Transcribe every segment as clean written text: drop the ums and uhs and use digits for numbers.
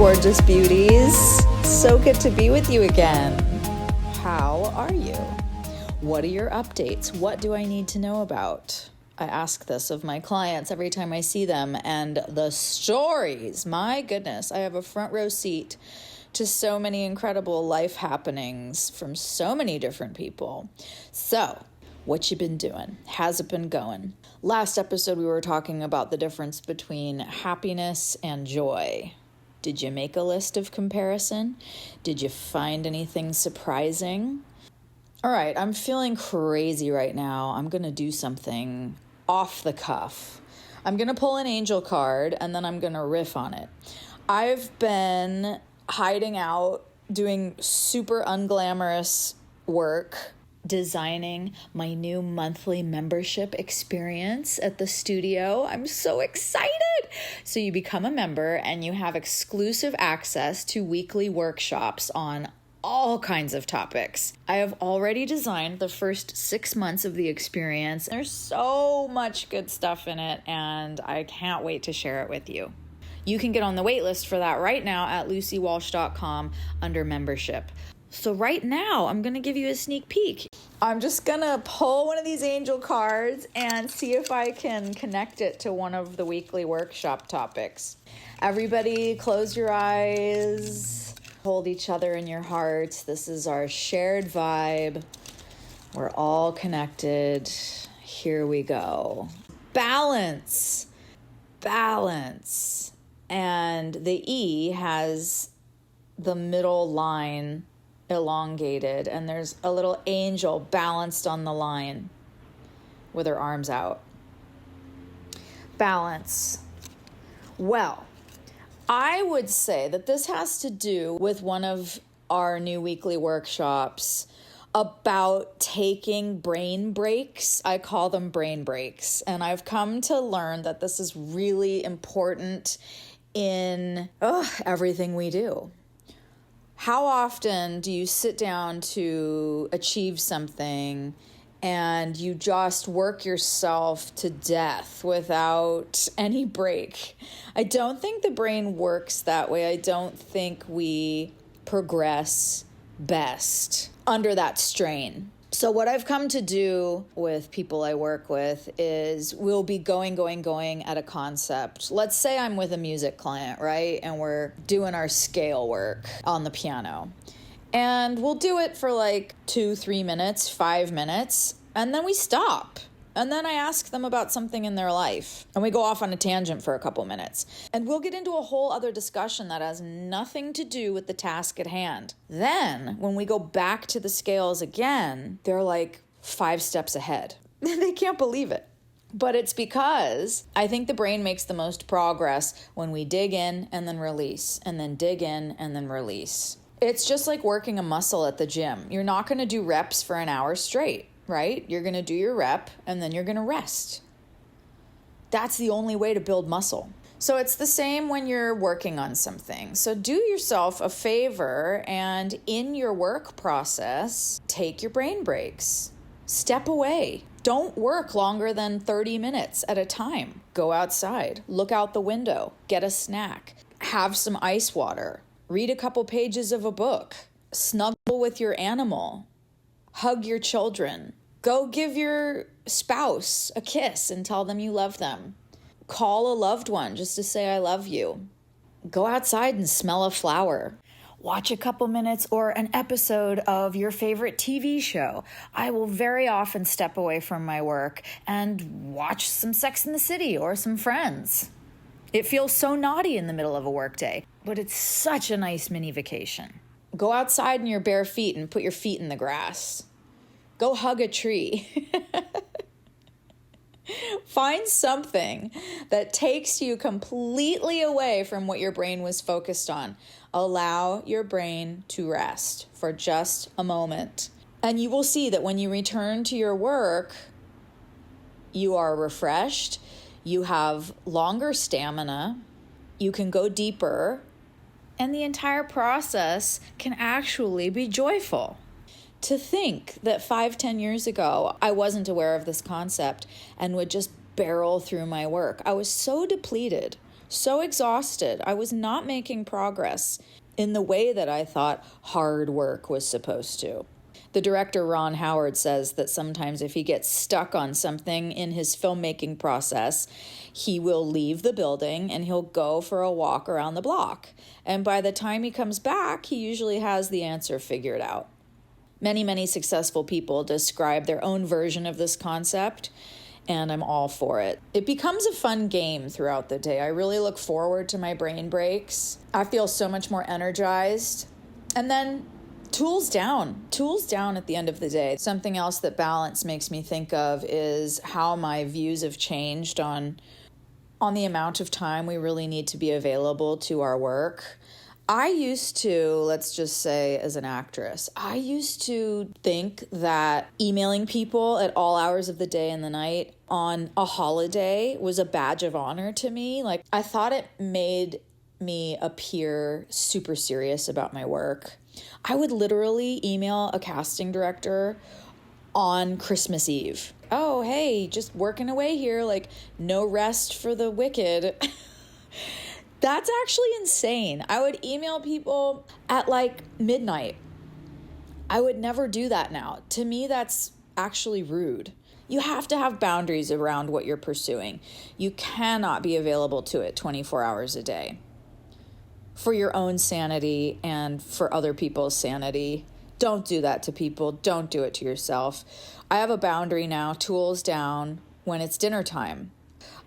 gorgeous beauties. So good to be with you again. How are you? What are your updates? What do I need to know about? I ask this of my clients every time I see them, and the stories, my goodness, I have a front row seat to so many incredible life happenings from so many different people. So, what you been doing? How's it been going? Last episode, we were talking about the difference between happiness and joy. Did you make a list of comparison? Did you find anything surprising? All right, I'm feeling crazy right now. I'm going to do something off the cuff. I'm going to pull an angel card and then I'm going to riff on it. I've been hiding out, doing super unglamorous work, designing my new monthly membership experience at the studio. I'm so excited. So you become a member and you have exclusive access to weekly workshops on all kinds of topics. I have already designed the first 6 months of the experience. There's so much good stuff in it, and I can't wait to share it with you. You can get on the wait list for that right now at lucywalsh.com under membership. So right now, I'm going to give you a sneak peek. I'm just going to pull one of these angel cards and see if I can connect it to one of the weekly workshop topics. Everybody, close your eyes. Hold each other in your hearts. This is our shared vibe. We're all connected. Here we go. Balance. Balance. And the E has the middle line elongated, and there's a little angel balanced on the line with her arms out. Balance. Well, I would say that this has to do with one of our new weekly workshops about taking brain breaks. I call them brain breaks, and I've come to learn that this is really important in everything we do. How often do you sit down to achieve something and you just work yourself to death without any break? I don't think the brain works that way. I don't think we progress best under that strain. So what I've come to do with people I work with is we'll be going at a concept. Let's say I'm with a music client, right? And we're doing our scale work on the piano. And we'll do it for like 2-3 minutes, 5 minutes, and then we stop. And then I ask them about something in their life. And we go off on a tangent for a couple minutes. And we'll get into a whole other discussion that has nothing to do with the task at hand. Then, when we go back to the scales again, they're like 5 steps ahead. They can't believe it. But it's because I think the brain makes the most progress when we dig in and then release, and then dig in and then release. It's just like working a muscle at the gym. You're not going to do reps for an hour straight. Right? You're going to do your rep and then you're going to rest. That's the only way to build muscle. So it's the same when you're working on something. So do yourself a favor and in your work process, take your brain breaks. Step away. Don't work longer than 30 minutes at a time. Go outside, look out the window, get a snack, have some ice water, read a couple pages of a book, snuggle with your animal, hug your children. Go give your spouse a kiss and tell them you love them. Call a loved one just to say I love you. Go outside and smell a flower. Watch a couple minutes or an episode of your favorite TV show. I will very often step away from my work and watch some Sex and the City or some Friends. It feels so naughty in the middle of a workday, but it's such a nice mini vacation. Go outside in your bare feet and put your feet in the grass. Go hug a tree. Find something that takes you completely away from what your brain was focused on. Allow your brain to rest for just a moment. And you will see that when you return to your work, you are refreshed, you have longer stamina, you can go deeper, and the entire process can actually be joyful. To think that 5-10 years ago, I wasn't aware of this concept and would just barrel through my work. I was so depleted so exhausted. I was not making progress in the way that I thought hard work was supposed to. The director, Ron Howard, says that sometimes if he gets stuck on something in his filmmaking process, he will leave the building and he'll go for a walk around the block. And by the time he comes back, he usually has the answer figured out. Many, many successful people describe their own version of this concept, and I'm all for it. It becomes a fun game throughout the day. I really look forward to my brain breaks. I feel so much more energized. And then tools down at the end of the day. Something else that balance makes me think of is how my views have changed on the amount of time we really need to be available to our work. I used to, let's just say as an actress, I used to think that emailing people at all hours of the day and the night on a holiday was a badge of honor to me. Like, I thought it made me appear super serious about my work. I would literally email a casting director on Christmas Eve. Oh, hey, just working away here, like no rest for the wicked. That's actually insane. I would email people at like midnight. I would never do that now. To me, that's actually rude. You have to have boundaries around what you're pursuing. You cannot be available to it 24 hours a day. For your own sanity and for other people's sanity. Don't do that to people. Don't do it to yourself. I have a boundary now, tools down, when it's dinner time.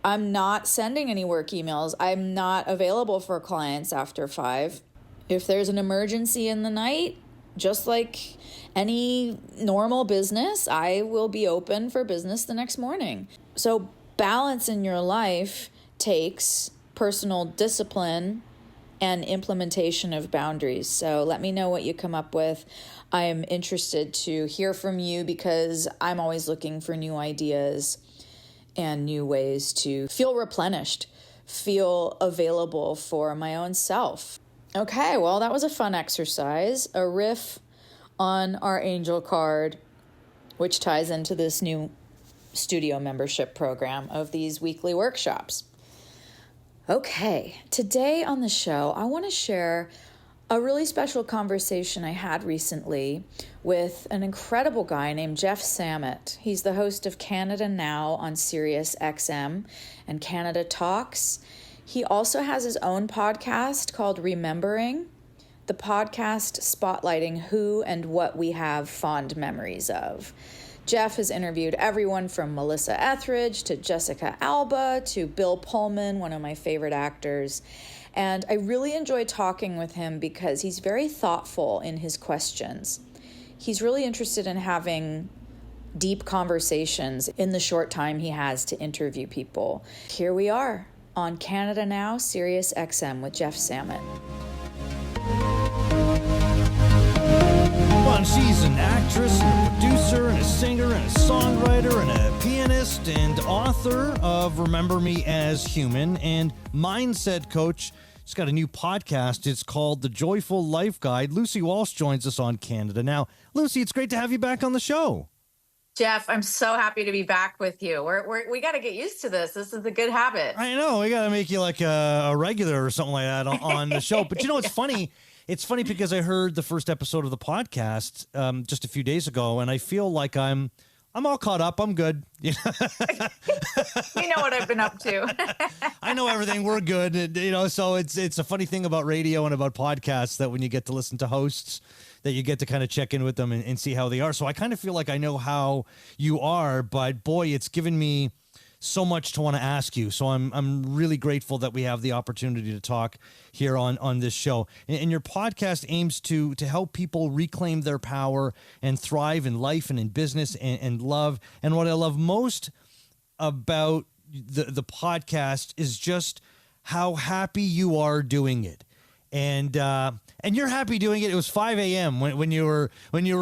I'm not sending any work emails. I'm not available for clients after 5. If there's an emergency in the night, just like any normal business, I will be open for business the next morning. So balance in your life takes personal discipline and implementation of boundaries. So let me know what you come up with. I am interested to hear from you because I'm always looking for new ideas and new ways to feel replenished, feel available for my own self. Okay, well, that was a fun exercise, a riff on our angel card, which ties into this new studio membership program of these weekly workshops. Okay, today on the show, I want to share a really special conversation I had recently with an incredible guy named Jeff Sammut. He's the host of Canada Now on Sirius XM and Canada Talks. He also has his own podcast called Remembering, the podcast spotlighting who and what we have fond memories of. Jeff has interviewed everyone from Melissa Etheridge to Jessica Alba to Bill Pullman, one of my favorite actors. And I really enjoy talking with him because he's very thoughtful in his questions. He's really interested in having deep conversations in the short time he has to interview people. Here we are on Canada Now, Sirius XM with Jeff Sammut. She's an actress and a producer and a singer and a songwriter and a pianist and author of Remember Me as Human and mindset coach. She's got a new podcast. It's called The Joyful Life Guide. Lucy Walsh joins us on Canada Now. Lucy, it's great to have you back on the show. Jeff, I'm so happy to be back with you. We got to get used to this. This is a good habit. I know. We got to make you like a regular or something like that on the show. But you know, it's funny. It's funny because I heard the first episode of the podcast just a few days ago, and I feel like I'm all caught up. I'm good. You know what I've been up to. I know everything. We're good. So it's a funny thing about radio and about podcasts that when you get to listen to hosts, that you get to kind of check in with them and see how they are. So I kind of feel like I know how you are, but boy, it's given me so much to want to ask you. So I'm really grateful that we have the opportunity to talk here on this show. And your podcast aims to help people reclaim their power and thrive in life and in business and love. And what I love most about the podcast is just how happy you are doing it. And you're happy doing it. It was 5 a.m. when you were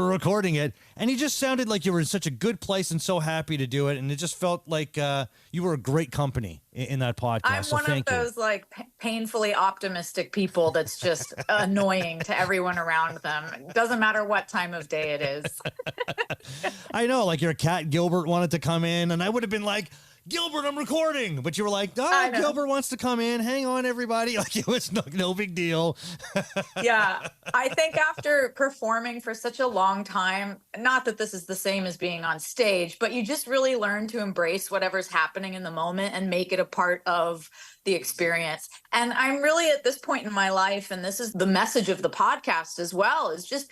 recording it, and you just sounded like you were in such a good place and so happy to do it. And it just felt like you were a great company in that podcast. I'm one of those like painfully optimistic people that's just annoying to everyone around them. It doesn't matter what time of day it is. I know, like your cat Gilbert wanted to come in, and I would have been like, Gilbert, I'm recording. But you were like, know. Gilbert wants to come in. Hang on, everybody. Like, it was no big deal. Yeah. I think after performing for such a long time, not that this is the same as being on stage, but you just really learn to embrace whatever's happening in the moment and make it a part of the experience. And I'm really at this point in my life, and this is the message of the podcast as well, is just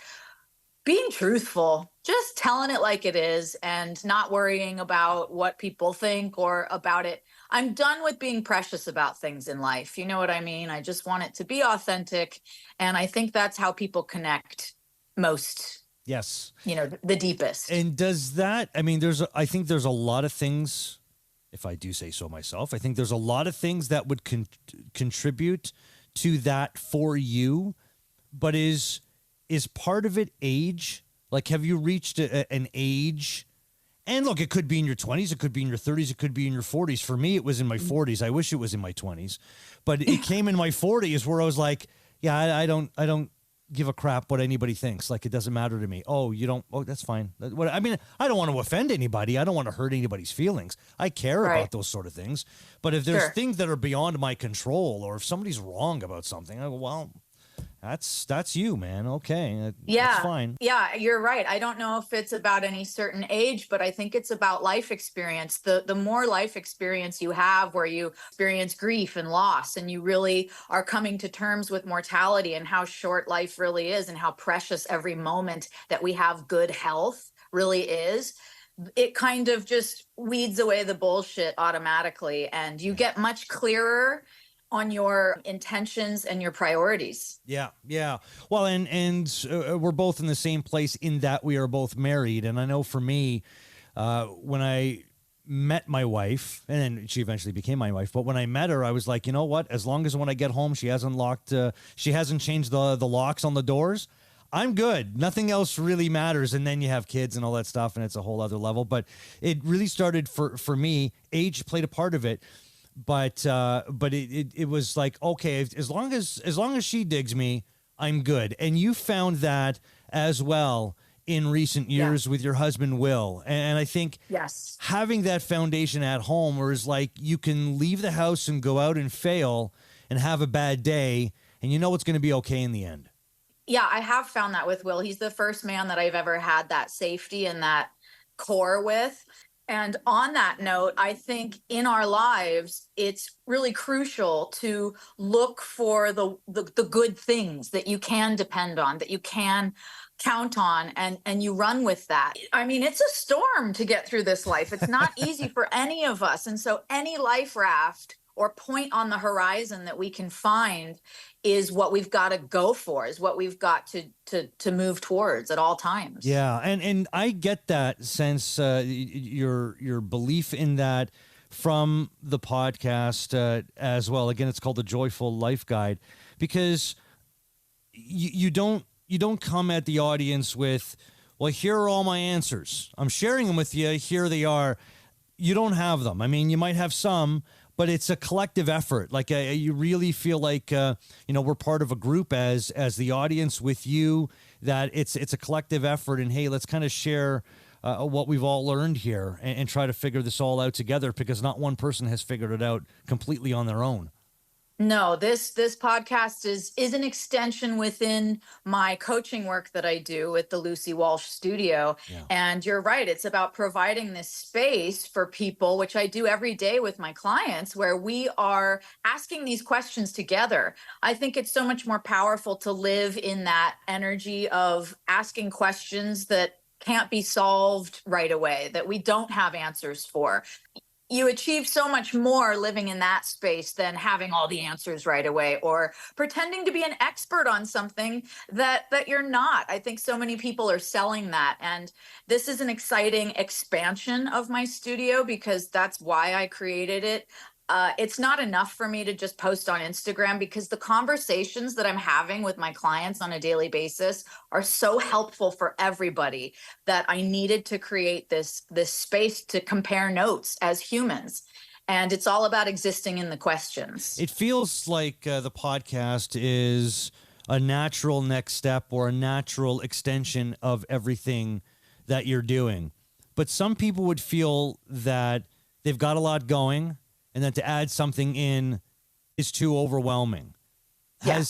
being truthful, just telling it like it is and not worrying about what people think or about it. I'm done with being precious about things in life. You know what I mean? I just want it to be authentic. And I think that's how people connect most. Yes. The deepest. And does that, I mean, I think there's a lot of things, if I do say so myself, I think there's a lot of things that would contribute to that for you, but is part of it age? Like, have you reached an age? And look, it could be in your 20s, it could be in your 30s, it could be in your 40s. For me, it was in my 40s. I wish it was in my 20s. But it came in my 40s where I was like, yeah, I don't give a crap what anybody thinks. Like, it doesn't matter to me. Oh, you don't? Oh, that's fine. I mean, I don't want to offend anybody. I don't want to hurt anybody's feelings. I care about those sort of things. But if there's things that are beyond my control, or if somebody's wrong about something, I go, well, that's you, man. Okay. That's fine. Yeah, you're right. I don't know if it's about any certain age, but I think it's about life experience. The more life experience you have, where you experience grief and loss, and you really are coming to terms with mortality and how short life really is and how precious every moment that we have good health really is, it kind of just weeds away the bullshit automatically. And you get much clearer on your intentions and your priorities. Yeah. Well, and we're both in the same place in that we are both married. And I know for me, when I met my wife, and then she eventually became my wife, but when I met her, I was like, you know what? As long as when I get home, she hasn't changed the locks on the doors, I'm good. Nothing else really matters. And then you have kids and all that stuff, and it's a whole other level. But it really started for me. Age played a part of it. But it was like, okay, as long as she digs me, I'm good. And you found that as well in recent years with your husband, Will. And I think having that foundation at home, where it's like you can leave the house and go out and fail and have a bad day, and you know it's going to be okay in the end. Yeah, I have found that with Will. He's the first man that I've ever had that safety and that core with. And on that note, I think in our lives, it's really crucial to look for the good things that you can depend on, that you can count on, and you run with that. I mean, it's a storm to get through this life. It's not easy for any of us. And so any life raft or point on the horizon that we can find is what we've got to go for, is what we've got to move towards at all times. Yeah, and I get that sense, your belief in that from the podcast as well. Again, it's called the Joyful Life Guide, because you don't come at the audience with, well, here are all my answers. I'm sharing them with you. Here they are. You don't have them. I mean, you might have some, but it's a collective effort. Like you really feel like we're part of a group as the audience with you. That it's a collective effort, and hey, let's kind of share what we've all learned here and try to figure this all out together, because not one person has figured it out completely on their own. No, this podcast is an extension within my coaching work that I do with the Lucy Walsh Studio. Yeah. And you're right. It's about providing this space for people, which I do every day with my clients, where we are asking these questions together. I think it's so much more powerful to live in that energy of asking questions that can't be solved right away, that we don't have answers for. You achieve so much more living in that space than having all the answers right away, or pretending to be an expert on something that you're not. I think so many people are selling that. And this is an exciting expansion of my studio, because that's why I created it. It's not enough for me to just post on Instagram, because the conversations that I'm having with my clients on a daily basis are so helpful for everybody that I needed to create this space to compare notes as humans. And it's all about existing in the questions. It feels like the podcast is a natural next step, or a natural extension of everything that you're doing. But some people would feel that they've got a lot going, and then to add something in is too overwhelming. Yeah.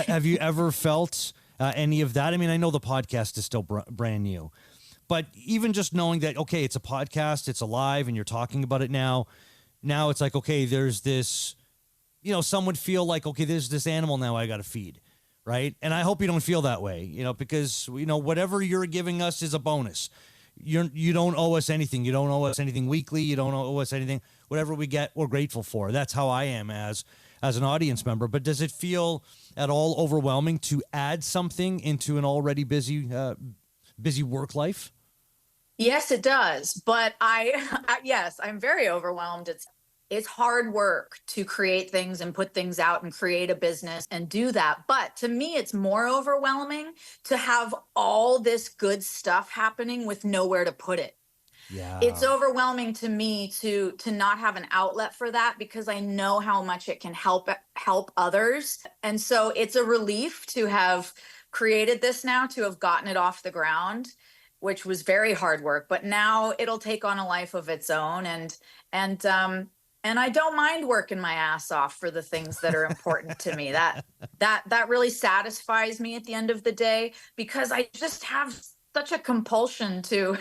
Have you ever felt any of that? I mean, I know the podcast is still brand new, but even just knowing that, okay, it's a podcast, it's alive, and you're talking about it now it's like, okay, there's this, some would feel like, okay, there's this animal now I got to feed, right? And I hope you don't feel that way, because, whatever you're giving us is a bonus. You don't owe us anything. You don't owe us anything weekly. You don't owe us anything. Whatever we get, we're grateful for. That's how I am as an audience member. But does it feel at all overwhelming to add something into an already busy work life? Yes, it does. But yes, I'm very overwhelmed. It's hard work to create things and put things out and create a business and do that. But to me, it's more overwhelming to have all this good stuff happening with nowhere to put it. Yeah. It's overwhelming to me to not have an outlet for that, because I know how much it can help others. And so it's a relief to have created this now, to have gotten it off the ground, which was very hard work, but now it'll take on a life of its own. And I don't mind working my ass off for the things that are important to me. That really satisfies me at the end of the day, because I just have such a compulsion to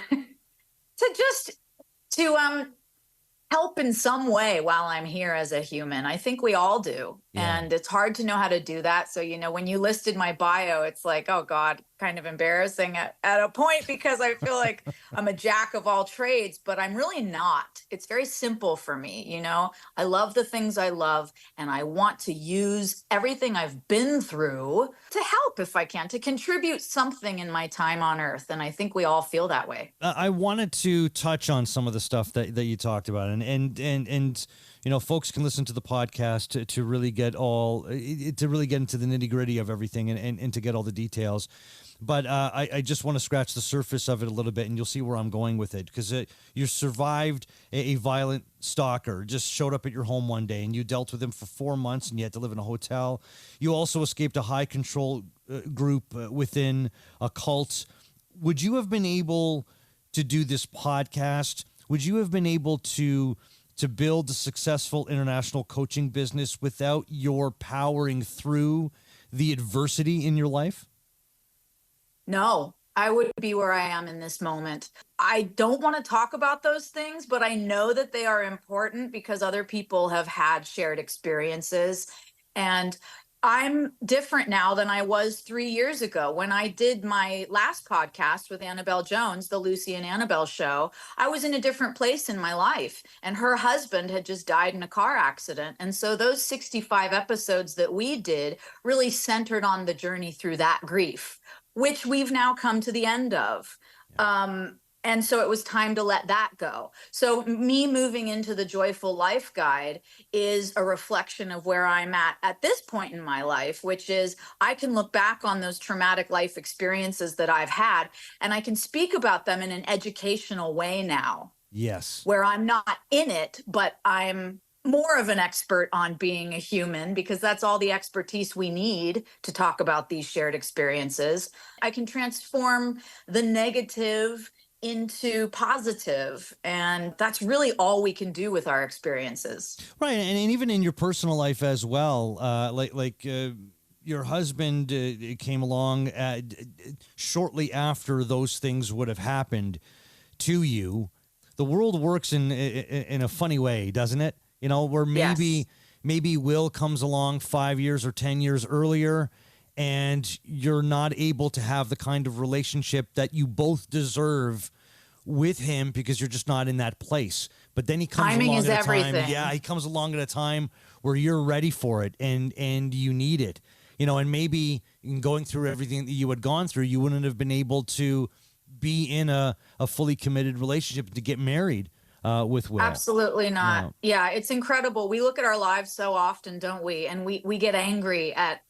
help in some way while I'm here as a human. I think we all do. Yeah. And it's hard to know how to do that. So, when you listed my bio, it's like, oh God, kind of embarrassing at a point, because I feel like I'm a jack of all trades, but I'm really not. It's very simple for me. I love the things I love, and I want to use everything I've been through to help, if I can, to contribute something in my time on earth. And I think we all feel that way. I wanted to touch on some of the stuff that you talked about, and folks can listen to the podcast to really get into the nitty gritty of everything and to get all the details. But I just want to scratch the surface of it a little bit, and you'll see where I'm going with it, because you survived a violent stalker, just showed up at your home one day, and you dealt with him for 4 months, and you had to live in a hotel. You also escaped a high control group within a cult. Would you have been able to do this podcast? Would you have been able to build a successful international coaching business without your powering through the adversity in your life? No, I would be where I am in this moment. I don't want to talk about those things, but I know that they are important because other people have had shared experiences. And I'm different now than I was 3 years ago. When I did my last podcast with Annabelle Jones, the Lucy and Annabelle show, I was in a different place in my life, and her husband had just died in a car accident. And so those 65 episodes that we did really centered on the journey through that grief, which we've now come to the end of. And so it was time to let that go. So me moving into the Joyful Life Guide is a reflection of where I'm at this point in my life, which is I can look back on those traumatic life experiences that I've had, and I can speak about them in an educational way now. Yes. Where I'm not in it, but I'm more of an expert on being a human, because that's all the expertise we need to talk about these shared experiences. I can transform the negative into positive, and that's really all we can do with our experiences. Right. And even in your personal life as well, your husband came along shortly after those things would have happened to you. The world works in a funny way, doesn't it? Where maybe Will comes along 5 years or 10 years earlier, and you're not able to have the kind of relationship that you both deserve with him because you're just not in that place. But then he comes Timing along is at a everything. time. Yeah, he comes along at a time where you're ready for it and you need it. And maybe in going through everything that you had gone through, you wouldn't have been able to be in a fully committed relationship to get married with Will. Absolutely not. Yeah, it's incredible. We look at our lives so often, don't we? And we get angry at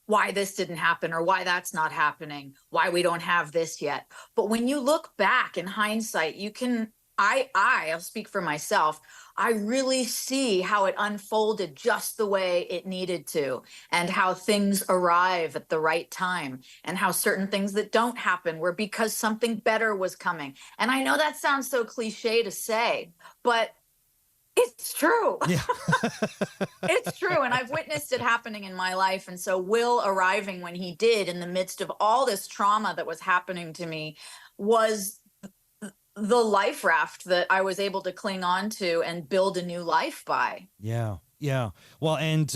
why this didn't happen or why that's not happening, why we don't have this yet. But when you look back in hindsight, you can, I'll speak for myself. I really see how it unfolded just the way it needed to, and how things arrive at the right time, and how certain things that don't happen were because something better was coming. And I know that sounds so cliche to say, but It's true. Yeah. It's true. And I've witnessed it happening in my life. And so Will arriving when he did in the midst of all this trauma that was happening to me was the life raft that I was able to cling on to and build a new life by. Yeah. Yeah. Well, and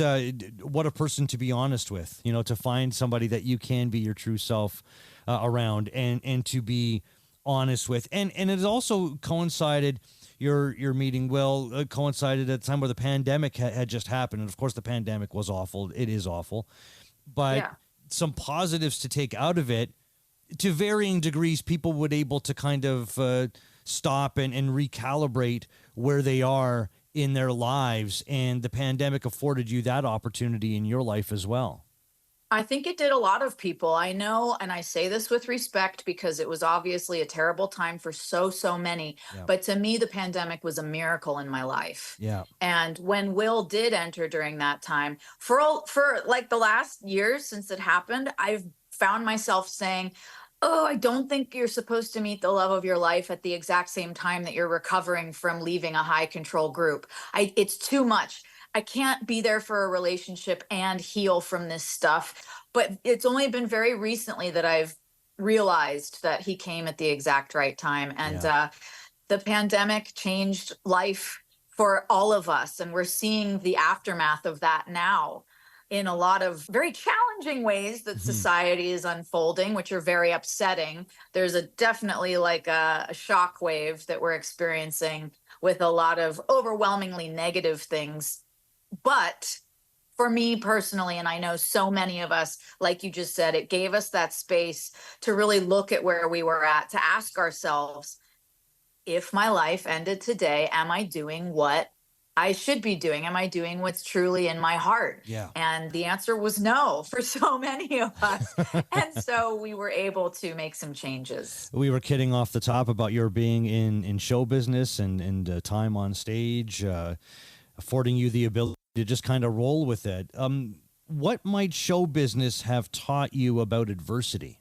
what a person to be honest with, you know, to find somebody that you can be your true self around and to be honest with. And it has also coincided, your meeting, Will, coincided at the time where the pandemic had just happened. And of course, the pandemic was awful. It is awful. But Yeah. some positives to take out of it, to varying degrees, people would able to kind of stop and recalibrate where they are in their lives. And the pandemic afforded you that opportunity in your life as well. I think it did a lot of people. I know, and I say this with respect because it was obviously a terrible time for so many. Yeah. But to me, the pandemic was a miracle in my life. Yeah. And when Will did enter during that time, for like the last years since it happened, I've found myself saying, oh, I don't think you're supposed to meet the love of your life at the exact same time that you're recovering from leaving a high control group. It's too much. I can't be there for a relationship and heal from this stuff. But it's only been very recently that I've realized that he came at the exact right time. And the pandemic changed life for all of us. And we're seeing the aftermath of that now in a lot of very challenging ways that society is unfolding, which are very upsetting. There's definitely like a shock wave that we're experiencing with a lot of overwhelmingly negative things. But for me personally, and I know so many of us, like you just said, it gave us that space to really look at where we were at, to ask ourselves, if my life ended today, am I doing what I should be doing? Am I doing what's truly in my heart? Yeah. And the answer was no for so many of us. And so we were able to make some changes. We were kidding off the top about your being in show business and time on stage, affording you the ability to just kind of roll with it. What might show business have taught you about adversity?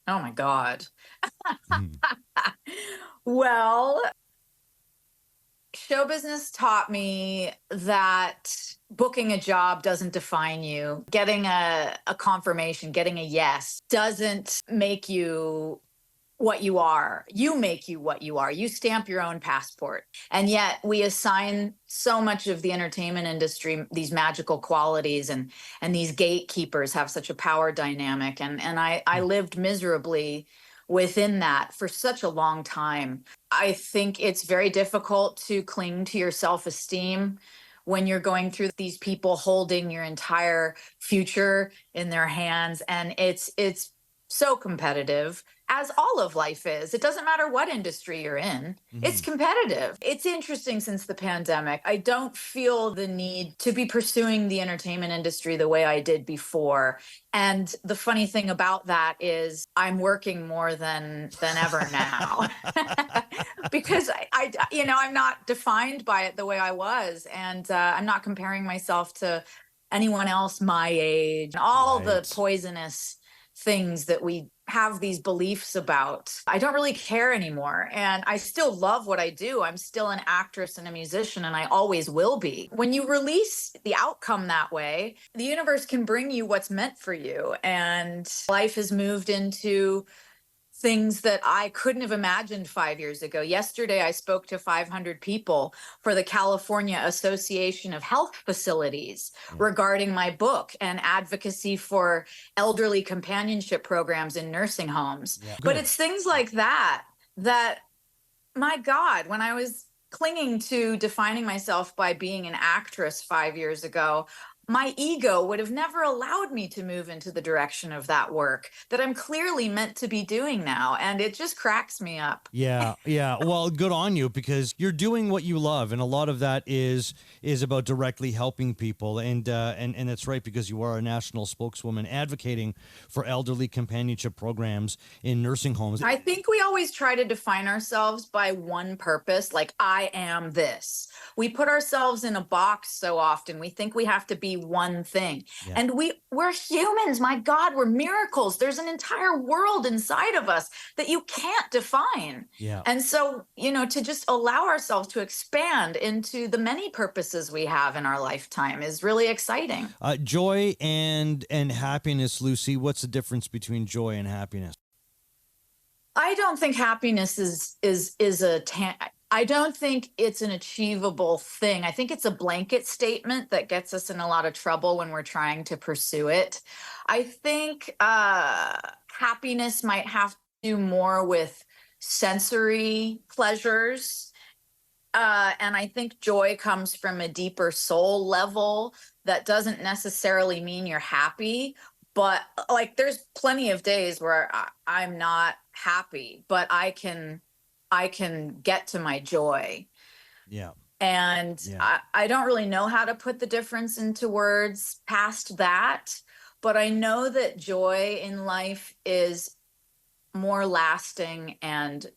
Oh my God. Well, show business taught me that booking a job doesn't define you. Getting a confirmation, getting a yes doesn't make you what you are. You make you what you are. You stamp your own passport. And yet we assign so much of the entertainment industry these magical qualities, and these gatekeepers have such a power dynamic. And I lived miserably within that for such a long time. I think it's very difficult to cling to your self-esteem when you're going through these people holding your entire future in their hands. And it's so competitive, as all of life is. It doesn't matter what industry you're in. It's competitive. It's interesting, since the pandemic, I don't feel the need to be pursuing the entertainment industry the way I did before. And the funny thing about that is I'm working more than ever now because I'm not defined by it the way I was. And I'm not comparing myself to anyone else my age. All the poisonous things that we have these beliefs about, I don't really care anymore. And I still love what I do. I'm still an actress and a musician, and I always will be. When you release the outcome that way, the universe can bring you what's meant for you. And life has moved into things that I couldn't have imagined 5 years ago. Yesterday, I spoke to 500 people for the California Association of Health Facilities regarding my book and advocacy for elderly companionship programs in nursing homes. Yeah, but it's things like that, my God, when I was clinging to defining myself by being an actress 5 years ago, my ego would have never allowed me to move into the direction of that work that I'm clearly meant to be doing now. And it just cracks me up. Yeah. Yeah. Well, good on you, because you're doing what you love. And a lot of that is about directly helping people. And that's right, because you are a national spokeswoman advocating for elderly companionship programs in nursing homes. I think we always try to define ourselves by one purpose, like I am this. We put ourselves in a box so often. We think we have to be be one thing. Yeah. And we're humans. My God, we're miracles. There's an entire world inside of us that you can't define. Yeah. And so, to just allow ourselves to expand into the many purposes we have in our lifetime is really exciting. Joy and happiness, Lucy. What's the difference between joy and happiness? I don't think happiness I don't think it's an achievable thing. I think it's a blanket statement that gets us in a lot of trouble when we're trying to pursue it. I think happiness might have to do more with sensory pleasures. And I think joy comes from a deeper soul level that doesn't necessarily mean you're happy. But like, there's plenty of days where I'm not happy, but I can get to my joy. Yeah. And Yeah. I don't really know how to put the difference into words past that, but I know that joy in life is more lasting and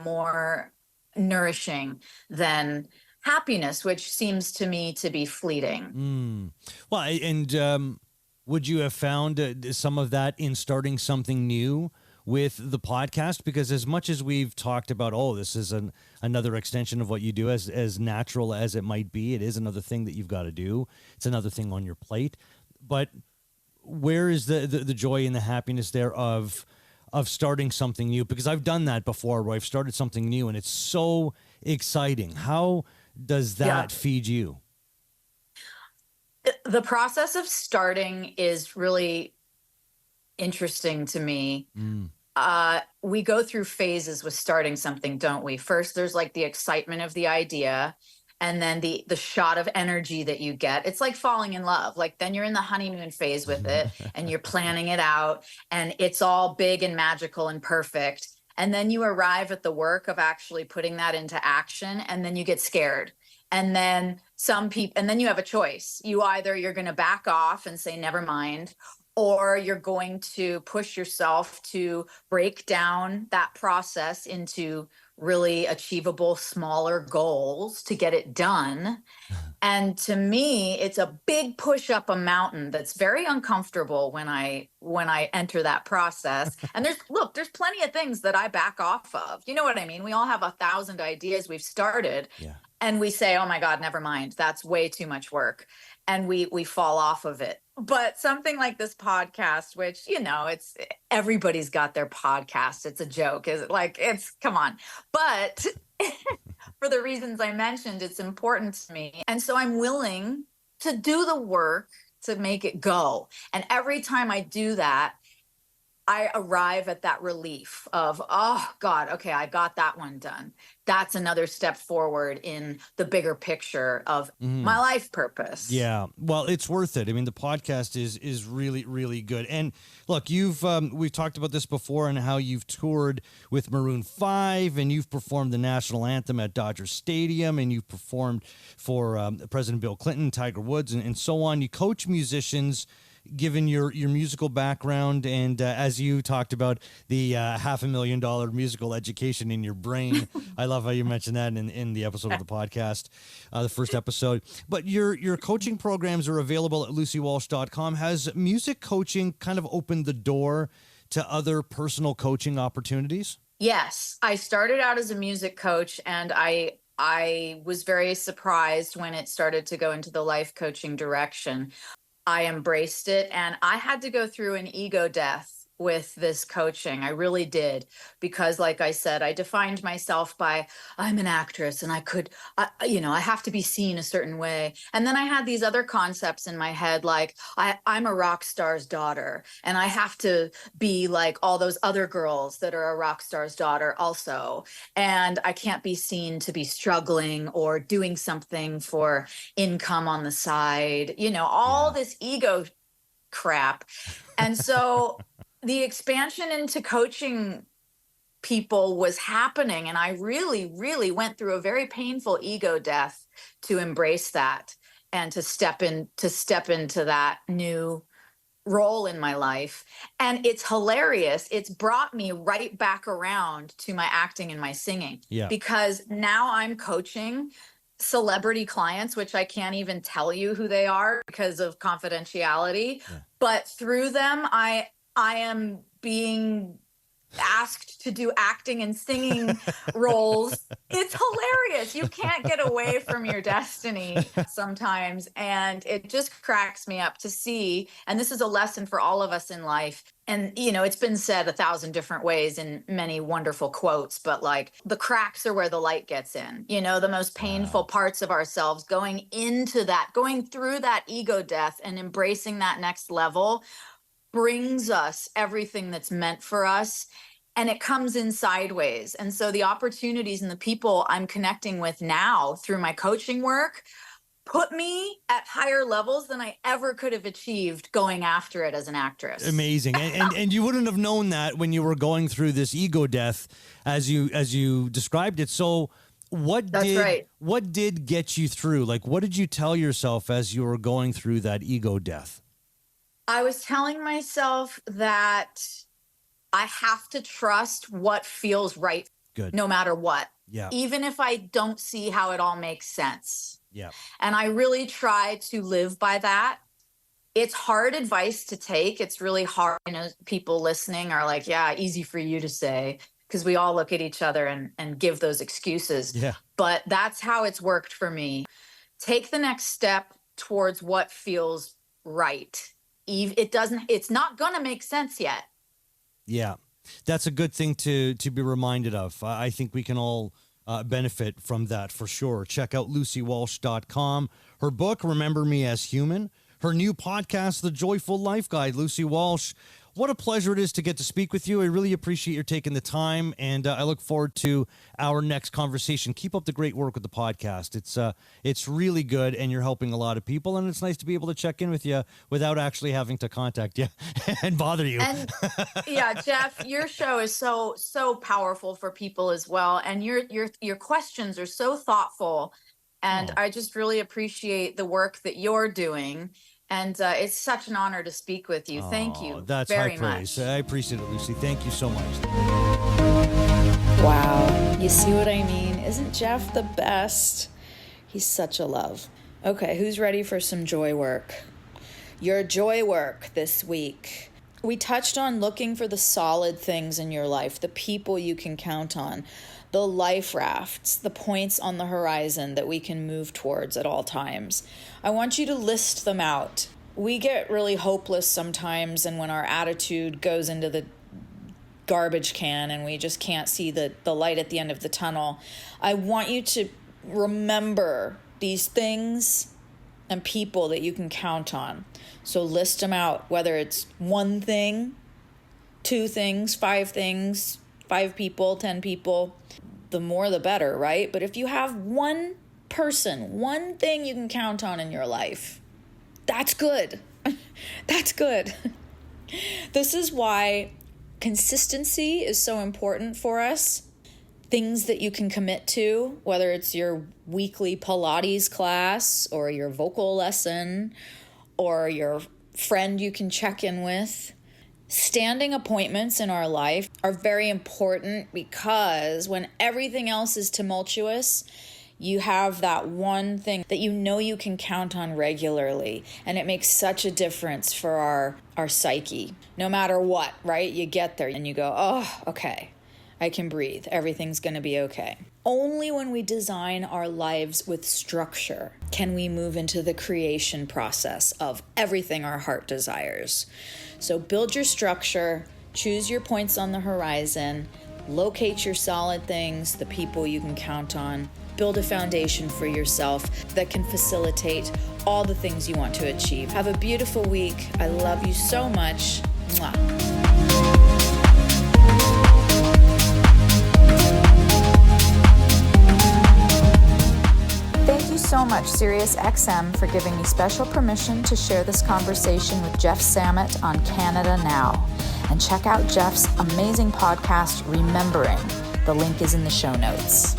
more nourishing than happiness, which seems to me to be fleeting. Well, and would you have found some of that in starting something new with the podcast? Because as much as we've talked about, this is another extension of what you do, as natural as it might be, it is another thing that you've got to do. It's another thing on your plate. But where is the joy and the happiness there of starting something new? Because I've done that before, where I've started something new and it's so exciting. How does that feed you? The process of starting is really interesting to me. We go through phases with starting something, don't we? First, there's like the excitement of the idea, and then the shot of energy that you get. It's like falling in love. Like, then you're in the honeymoon phase with it and you're planning it out and it's all big and magical and perfect. And then you arrive at the work of actually putting that into action, and then you get scared. And then and then you have a choice. You're going to back off and say, never mind, or you're going to push yourself to break down that process into really achievable, smaller goals to get it done. And to me, it's a big push up a mountain that's very uncomfortable when I enter that process. And there's plenty of things that I back off of. You know what I mean? We all have 1,000 ideas we've started. Yeah. And we say, oh my God, never mind. That's way too much work. And we fall off of it. But something like this podcast, which, it's everybody's got their podcast. It's a joke. Come on. But for the reasons I mentioned, it's important to me. And so I'm willing to do the work to make it go. And every time I do that, I arrive at that relief of, oh God, okay, I got that one done. That's another step forward in the bigger picture of my life purpose. Yeah. Well, it's worth it. I mean, the podcast is really, really good. And look, we've talked about this before and how you've toured with Maroon 5 and you've performed the national anthem at Dodger Stadium and you've performed for President Bill Clinton, Tiger Woods, and so on. You coach musicians, given your musical background, and as you talked about the $500,000 musical education in your brain. I love how you mentioned that in the episode of the podcast, the first episode. But your coaching programs are available at lucywalsh.com. Has music coaching kind of opened the door to other personal coaching opportunities? Yes. I started out as a music coach, and I was very surprised when it started to go into the life coaching direction. I embraced it, and I had to go through an ego death with this coaching. I really did, because like I said, I defined myself by, I'm an actress and I have to be seen a certain way. And then I had these other concepts in my head, like I'm a rock star's daughter and I have to be like all those other girls that are a rock star's daughter also. And I can't be seen to be struggling or doing something for income on the side, this ego crap. And so the expansion into coaching people was happening. And I really, really went through a very painful ego death to embrace that and to step into that new role in my life. And it's hilarious. It's brought me right back around to my acting and my singing. Yeah. Because now I'm coaching celebrity clients, which I can't even tell you who they are because of confidentiality. Yeah. But through them, I am being asked to do acting and singing roles. It's hilarious. You can't get away from your destiny sometimes. And it just cracks me up to see, and this is a lesson for all of us in life. And, you know, it's been said 1,000 different ways in many wonderful quotes, but like the cracks are where the light gets in, you know, the most painful parts of ourselves, going into that, going through that ego death and embracing that next level brings us everything that's meant for us, and it comes in sideways. And so the opportunities and the people I'm connecting with now through my coaching work put me at higher levels than I ever could have achieved going after it as an actress. Amazing. And you wouldn't have known that when you were going through this ego death as you described it. So what did get you through? Like, what did you tell yourself as you were going through that ego death? I was telling myself that I have to trust what feels right. Good. No matter what. Yeah. Even if I don't see how it all makes sense. Yeah. And I really try to live by that. It's hard advice to take. It's really hard. You know, people listening are like, yeah, easy for you to say, because we all look at each other and give those excuses. Yeah. But that's how it's worked for me. Take the next step towards what feels right. It's not going to make sense yet. Yeah, that's a good thing to be reminded of. I think we can all benefit from that for sure. Check out lucywalsh.com. Her book, Remember Me as Human. Her new podcast, The Joyful Life Guide. Lucy Walsh, what a pleasure it is to get to speak with you. I really appreciate your taking the time, and I look forward to our next conversation. Keep up the great work with the podcast. It's really good, and you're helping a lot of people, and it's nice to be able to check in with you without actually having to contact you and bother you. And yeah, Jeff, your show is so powerful for people as well, and your questions are so thoughtful, and I just really appreciate the work that you're doing. And it's such an honor to speak with you. Thank you that's very high praise. much. I appreciate it, Lucy. Thank you so much. Wow. You see what I mean? Isn't Jeff the best? He's such a love. Okay, who's ready for some joy work? Your joy work this week. We touched on looking for the solid things in your life, the people you can count on, the life rafts, the points on the horizon that we can move towards at all times. I want you to list them out. We get really hopeless sometimes, and when our attitude goes into the garbage can and we just can't see the light at the end of the tunnel, I want you to remember these things and people that you can count on. So list them out, whether it's one thing, two things, 5 people, 10 people. The more the better, right? But if you have one person, one thing you can count on in your life, that's good. That's good. This is why consistency is so important for us. Things that you can commit to, whether it's your weekly Pilates class or your vocal lesson or your friend you can check in with. Standing appointments in our life are very important because when everything else is tumultuous, you have that one thing that you know you can count on regularly. And it makes such a difference for our psyche. No matter what, right? You get there and you go, oh, okay, I can breathe. Everything's going to be okay. Only when we design our lives with structure can we move into the creation process of everything our heart desires. So build your structure, choose your points on the horizon, locate your solid things, the people you can count on, build a foundation for yourself that can facilitate all the things you want to achieve. Have a beautiful week. I love you so much. Mwah. Thank you so much, Sirius XM, for giving me special permission to share this conversation with Jeff Sammut on Canada Now. And check out Jeff's amazing podcast, Remembering. The link is in the show notes.